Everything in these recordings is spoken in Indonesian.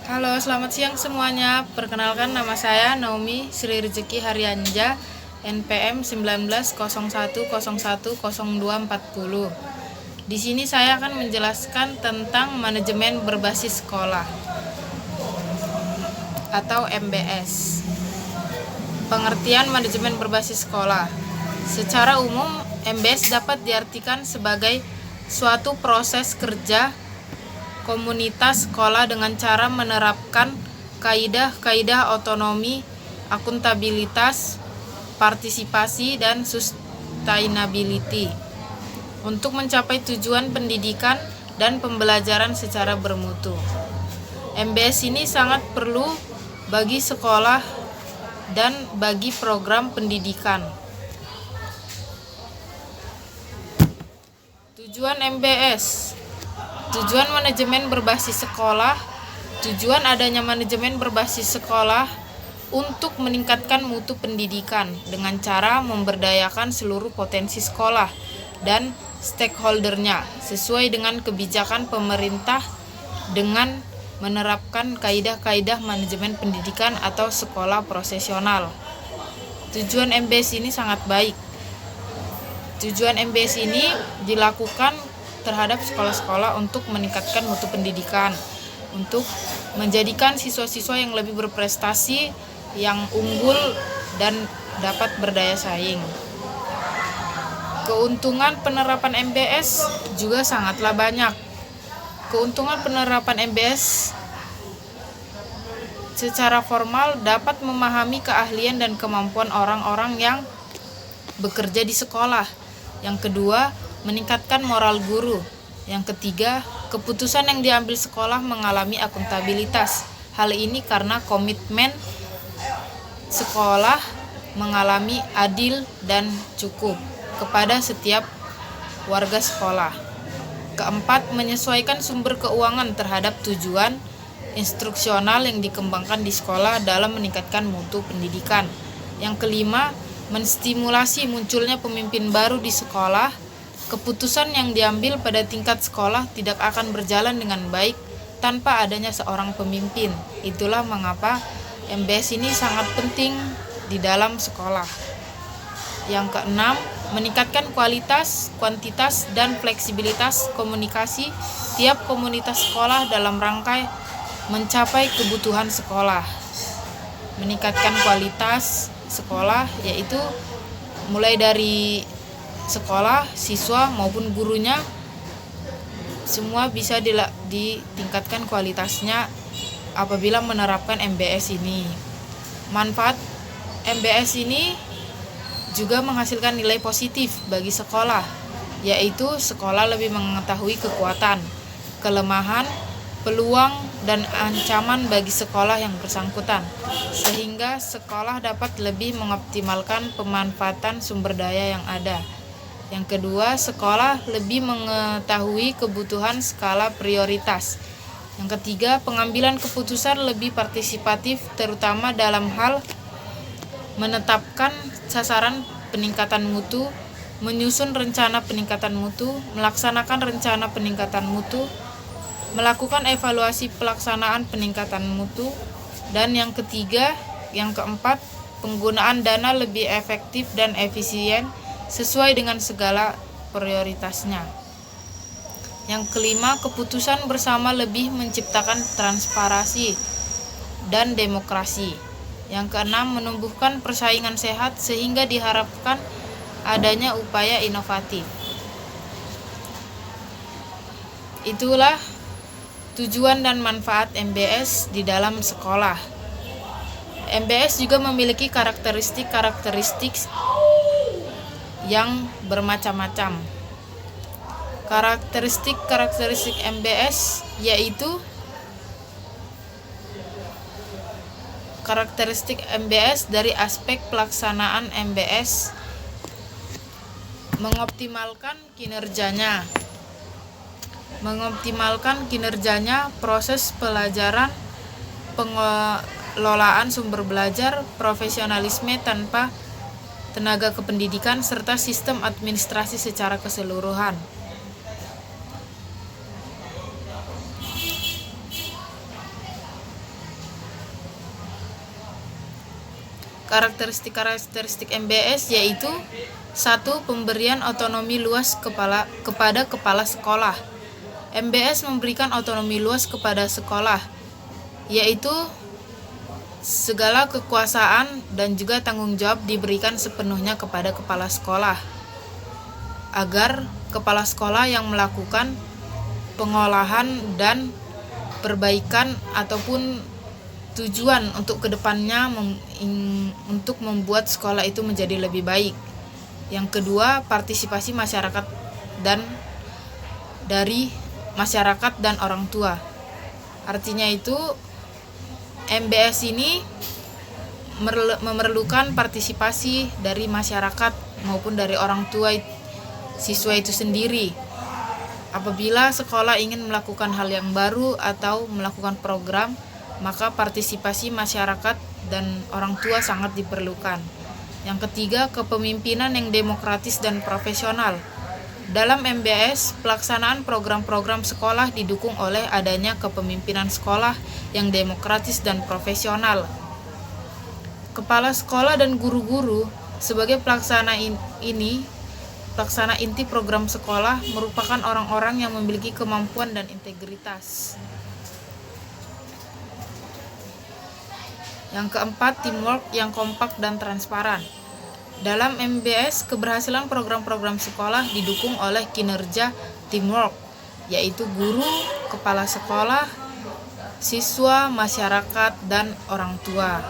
Halo, selamat siang semuanya. Perkenalkan, nama saya Naomi Sri Rezeki Haryanja, NPM 1901010240. Di sini saya akan menjelaskan tentang manajemen berbasis sekolah atau MBS. Pengertian manajemen berbasis sekolah. Secara umum, MBS dapat diartikan sebagai suatu proses kerja komunitas sekolah dengan cara menerapkan kaidah-kaidah otonomi, akuntabilitas, partisipasi, dan sustainability untuk mencapai tujuan pendidikan dan pembelajaran secara bermutu. MBS ini sangat perlu bagi sekolah dan bagi program pendidikan. Tujuan MBS. Tujuan manajemen berbasis sekolah. Tujuan adanya manajemen berbasis sekolah untuk meningkatkan mutu pendidikan dengan cara memberdayakan seluruh potensi sekolah dan stakeholdernya sesuai dengan kebijakan pemerintah dengan menerapkan kaidah-kaidah manajemen pendidikan atau sekolah profesional. Tujuan MBS ini sangat baik. Tujuan MBS ini dilakukan terhadap sekolah-sekolah untuk meningkatkan mutu pendidikan, untuk menjadikan siswa-siswa yang lebih berprestasi, yang unggul, dan dapat berdaya saing. Keuntungan penerapan MBS juga sangatlah banyak. Keuntungan penerapan MBS secara formal dapat memahami keahlian dan kemampuan orang-orang yang bekerja di sekolah. Yang kedua, meningkatkan moral guru. Yang ketiga, keputusan yang diambil sekolah mengalami akuntabilitas. Hal ini karena komitmen sekolah mengalami adil dan cukup kepada setiap warga sekolah. Keempat, menyesuaikan sumber keuangan terhadap tujuan instruksional yang dikembangkan di sekolah dalam meningkatkan mutu pendidikan. Yang kelima, menstimulasi munculnya pemimpin baru di sekolah. Keputusan yang diambil pada tingkat sekolah tidak akan berjalan dengan baik tanpa adanya seorang pemimpin. Itulah mengapa MBS ini sangat penting di dalam sekolah. Yang keenam, meningkatkan kualitas, kuantitas, dan fleksibilitas komunikasi tiap komunitas sekolah dalam rangka mencapai kebutuhan sekolah. Meningkatkan kualitas sekolah yaitu mulai dari sekolah, siswa maupun gurunya semua bisa ditingkatkan kualitasnya apabila menerapkan MBS ini. Manfaat MBS ini juga menghasilkan nilai positif bagi sekolah, yaitu sekolah lebih mengetahui kekuatan, kelemahan, peluang, dan ancaman bagi sekolah yang bersangkutan, sehingga sekolah dapat lebih mengoptimalkan pemanfaatan sumber daya yang ada. Yang kedua, sekolah lebih mengetahui kebutuhan skala prioritas. Yang ketiga, pengambilan keputusan lebih partisipatif terutama dalam hal menetapkan sasaran peningkatan mutu, menyusun rencana peningkatan mutu, melaksanakan rencana peningkatan mutu, melakukan evaluasi pelaksanaan peningkatan mutu, dan yang keempat, penggunaan dana lebih efektif dan efisien sesuai dengan segala prioritasnya. Yang kelima, keputusan bersama lebih menciptakan transparansi dan demokrasi. Yang keenam, menumbuhkan persaingan sehat sehingga diharapkan adanya upaya inovatif. Itulah tujuan dan manfaat MBS di dalam sekolah. MBS juga memiliki karakteristik yang bermacam-macam. Karakteristik MBS yaitu karakteristik MBS dari aspek pelaksanaan MBS mengoptimalkan kinerjanya proses pelajaran, pengelolaan sumber belajar, profesionalisme tanpa tenaga kependidikan, serta sistem administrasi secara keseluruhan. Karakteristik MBS yaitu 1. Pemberian otonomi luas kepada kepala sekolah. MBS memberikan otonomi luas kepada sekolah, yaitu segala kekuasaan dan juga tanggung jawab diberikan sepenuhnya kepada kepala sekolah, agar kepala sekolah yang melakukan pengolahan dan perbaikan ataupun tujuan untuk kedepannya untuk membuat sekolah itu menjadi lebih baik. Yang kedua, partisipasi masyarakat dari masyarakat dan orang tua. Artinya itu MBS ini memerlukan partisipasi dari masyarakat maupun dari orang tua siswa itu sendiri. Apabila sekolah ingin melakukan hal yang baru atau melakukan program, maka partisipasi masyarakat dan orang tua sangat diperlukan. Yang ketiga, kepemimpinan yang demokratis dan profesional. Dalam MBS, pelaksanaan program-program sekolah didukung oleh adanya kepemimpinan sekolah yang demokratis dan profesional. Kepala sekolah dan guru-guru sebagai pelaksana inti program sekolah merupakan orang-orang yang memiliki kemampuan dan integritas. Yang keempat, teamwork yang kompak dan transparan. Dalam MBS, keberhasilan program-program sekolah didukung oleh kinerja teamwork, yaitu guru, kepala sekolah, siswa, masyarakat, dan orang tua.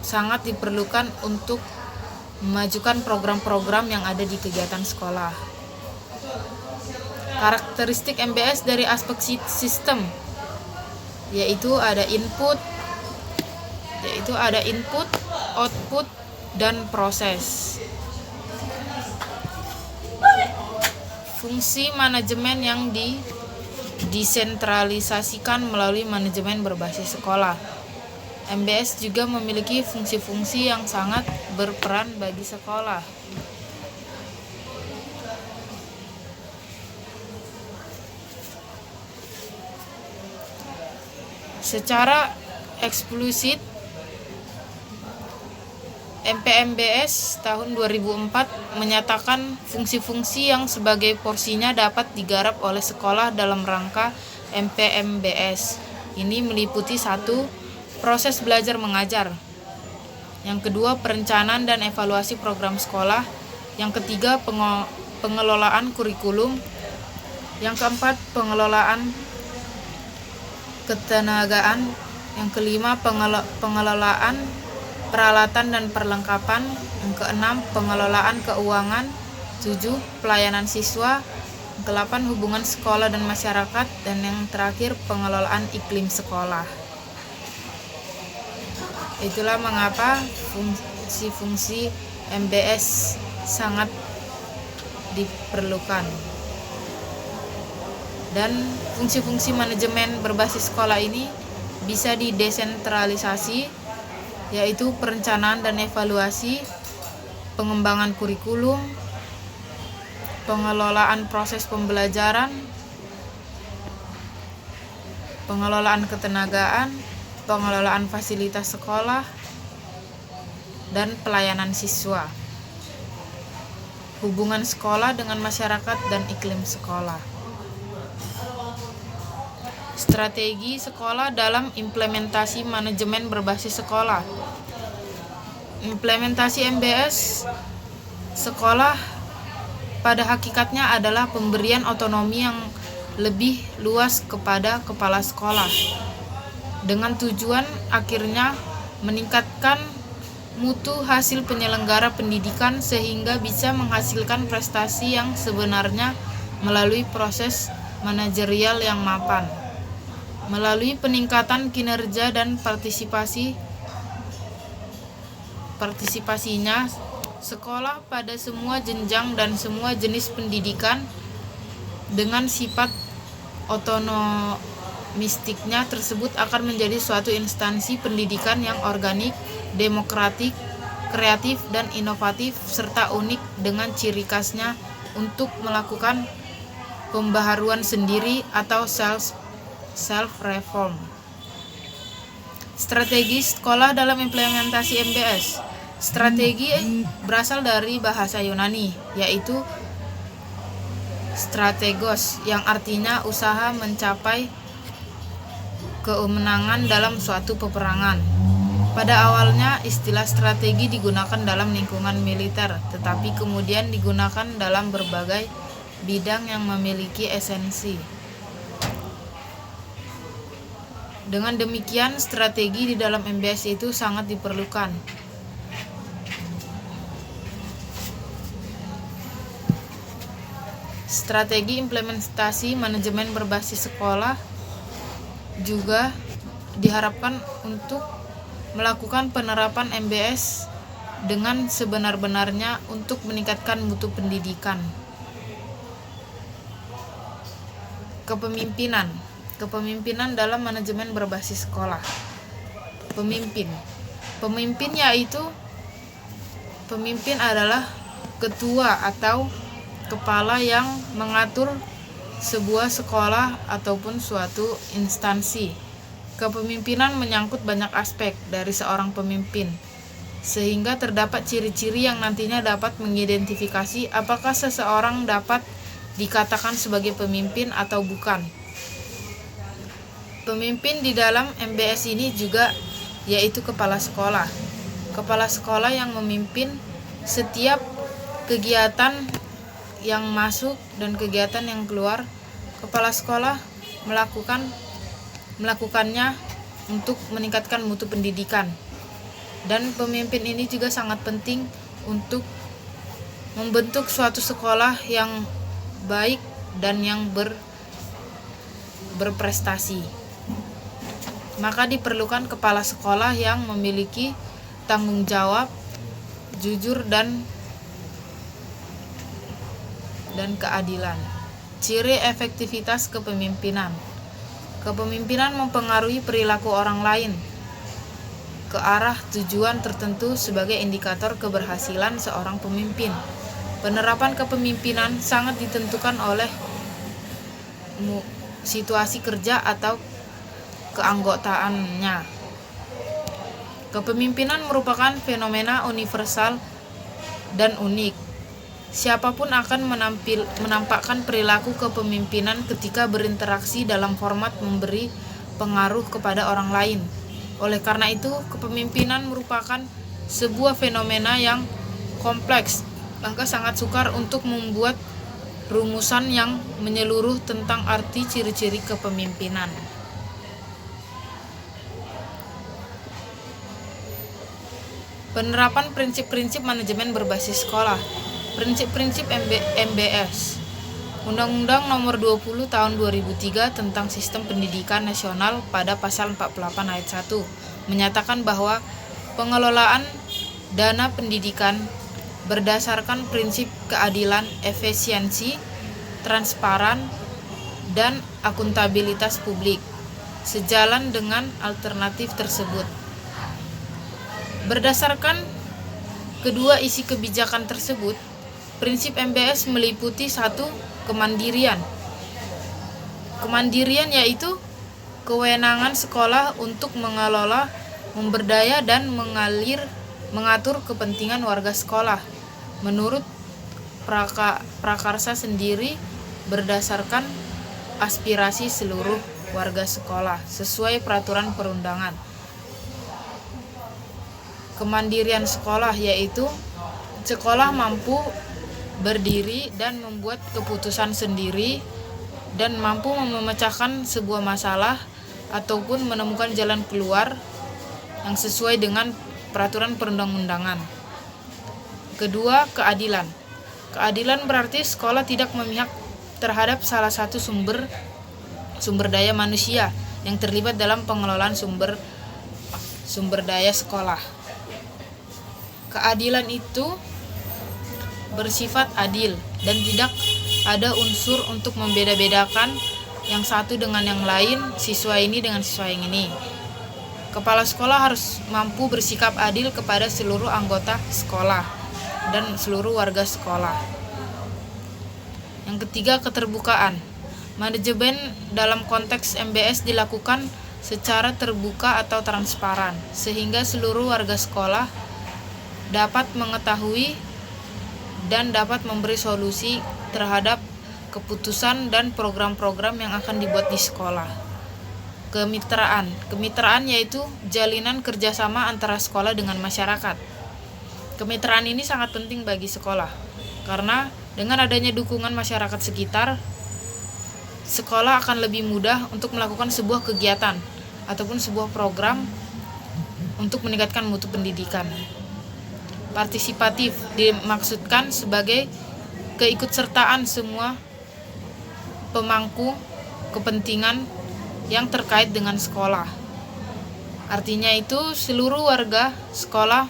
Sangat diperlukan untuk memajukan program-program yang ada di kegiatan sekolah. Karakteristik MBS dari aspek sistem yaitu ada input, output, dan proses. Fungsi manajemen yang disentralisasikan melalui manajemen berbasis sekolah. MBS juga memiliki fungsi-fungsi yang sangat berperan bagi sekolah. Secara eksplisit, MPMBS tahun 2004 menyatakan fungsi-fungsi yang sebagai porsinya dapat digarap oleh sekolah dalam rangka MPMBS. Ini meliputi 1. Proses belajar mengajar. Yang kedua, perencanaan dan evaluasi program sekolah. Yang ketiga, pengelolaan kurikulum. Yang keempat, pengelolaan ketenagaan. Yang kelima, pengelolaan peralatan dan perlengkapan. Yang keenam, pengelolaan keuangan. 7. Pelayanan siswa. Yang ke-8, hubungan sekolah dan masyarakat. Dan yang terakhir, pengelolaan iklim sekolah. Itulah mengapa fungsi-fungsi MBS sangat diperlukan. Dan fungsi-fungsi manajemen berbasis sekolah ini bisa didesentralisasi, yaitu perencanaan dan evaluasi, pengembangan kurikulum, pengelolaan proses pembelajaran, pengelolaan ketenagaan, pengelolaan fasilitas sekolah, dan pelayanan siswa, hubungan sekolah dengan masyarakat dan iklim sekolah. Strategi sekolah dalam implementasi manajemen berbasis sekolah. Implementasi MBS sekolah pada hakikatnya adalah pemberian otonomi yang lebih luas kepada kepala sekolah, dengan tujuan akhirnya meningkatkan mutu hasil penyelenggara pendidikan sehingga bisa menghasilkan prestasi yang sebenarnya melalui proses manajerial yang mapan. Melalui peningkatan kinerja dan partisipasinya, sekolah pada semua jenjang dan semua jenis pendidikan dengan sifat otonomistiknya tersebut akan menjadi suatu instansi pendidikan yang organik, demokratik, kreatif, dan inovatif, serta unik dengan ciri khasnya untuk melakukan pembaharuan sendiri atau self-reform. Strategi sekolah dalam implementasi MBS. Strategi berasal dari bahasa Yunani, yaitu strategos, yang artinya usaha mencapai kemenangan dalam suatu peperangan. Pada awalnya, istilah strategi digunakan dalam lingkungan militer, tetapi kemudian digunakan dalam berbagai bidang yang memiliki esensi. Dengan demikian, strategi di dalam MBS itu sangat diperlukan. Strategi implementasi manajemen berbasis sekolah juga diharapkan untuk melakukan penerapan MBS dengan sebenar-benarnya untuk meningkatkan mutu pendidikan. Kepemimpinan dalam manajemen berbasis sekolah. Pemimpin adalah ketua atau kepala yang mengatur sebuah sekolah ataupun suatu instansi. Kepemimpinan menyangkut banyak aspek dari seorang pemimpin, sehingga terdapat ciri-ciri yang nantinya dapat mengidentifikasi apakah seseorang dapat dikatakan sebagai pemimpin atau bukan. Pemimpin di dalam MBS ini juga yaitu kepala sekolah. Kepala sekolah yang memimpin setiap kegiatan yang masuk dan kegiatan yang keluar. Kepala sekolah melakukannya untuk meningkatkan mutu pendidikan. Dan pemimpin ini juga sangat penting untuk membentuk suatu sekolah yang baik dan yang berprestasi. Maka diperlukan kepala sekolah yang memiliki tanggung jawab, jujur dan keadilan. Ciri efektivitas kepemimpinan. Kepemimpinan mempengaruhi perilaku orang lain ke arah tujuan tertentu sebagai indikator keberhasilan seorang pemimpin. Penerapan kepemimpinan sangat ditentukan oleh situasi kerja atau keanggotaannya. Kepemimpinan merupakan fenomena universal dan unik. Siapapun akan menampakkan perilaku kepemimpinan ketika berinteraksi dalam format memberi pengaruh kepada orang lain. Oleh karena itu, kepemimpinan merupakan sebuah fenomena yang kompleks, maka sangat sukar untuk membuat rumusan yang menyeluruh tentang arti ciri-ciri kepemimpinan. Penerapan prinsip-prinsip manajemen berbasis sekolah. Prinsip-prinsip MBS. Undang-Undang Nomor 20 Tahun 2003 tentang Sistem Pendidikan Nasional pada pasal 48 ayat 1 menyatakan bahwa pengelolaan dana pendidikan berdasarkan prinsip keadilan, efisiensi, transparan, dan akuntabilitas publik. Sejalan dengan alternatif tersebut, berdasarkan kedua isi kebijakan tersebut, prinsip MBS meliputi 1. Kemandirian. Kemandirian yaitu kewenangan sekolah untuk mengelola, memberdaya, dan mengatur kepentingan warga sekolah menurut prakarsa sendiri berdasarkan aspirasi seluruh warga sekolah sesuai peraturan perundangan. Kemandirian sekolah yaitu sekolah mampu berdiri dan membuat keputusan sendiri dan mampu memecahkan sebuah masalah ataupun menemukan jalan keluar yang sesuai dengan peraturan perundang-undangan. Kedua, keadilan. Keadilan berarti sekolah tidak memihak terhadap salah satu sumber daya manusia yang terlibat dalam pengelolaan sumber daya sekolah. Keadilan itu bersifat adil dan tidak ada unsur untuk membeda-bedakan yang satu dengan yang lain, siswa ini dengan siswa yang ini. Kepala sekolah harus mampu bersikap adil kepada seluruh anggota sekolah dan seluruh warga sekolah. Yang ketiga, keterbukaan. Manajemen dalam konteks MBS dilakukan secara terbuka atau transparan, sehingga seluruh warga sekolah dapat mengetahui dan dapat memberi solusi terhadap keputusan dan program-program yang akan dibuat di sekolah. Kemitraan yaitu jalinan kerjasama antara sekolah dengan masyarakat. Kemitraan ini sangat penting bagi sekolah, karena dengan adanya dukungan masyarakat sekitar, sekolah akan lebih mudah untuk melakukan sebuah kegiatan ataupun sebuah program untuk meningkatkan mutu pendidikan. Partisipatif dimaksudkan sebagai keikutsertaan semua pemangku kepentingan yang terkait dengan sekolah. Artinya itu seluruh warga sekolah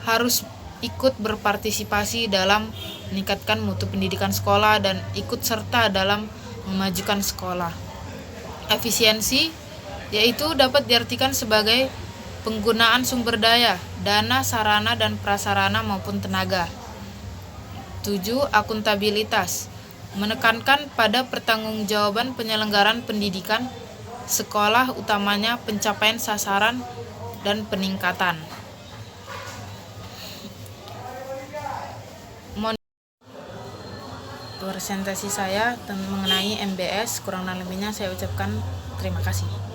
harus ikut berpartisipasi dalam meningkatkan mutu pendidikan sekolah dan ikut serta dalam memajukan sekolah. Efisiensi yaitu dapat diartikan sebagai penggunaan sumber daya, dana, sarana, dan prasarana maupun tenaga. 7. Akuntabilitas menekankan pada pertanggungjawaban penyelenggaraan pendidikan sekolah, utamanya pencapaian sasaran dan peningkatan. Presentasi saya mengenai MBS, kurang lebihnya saya ucapkan terima kasih.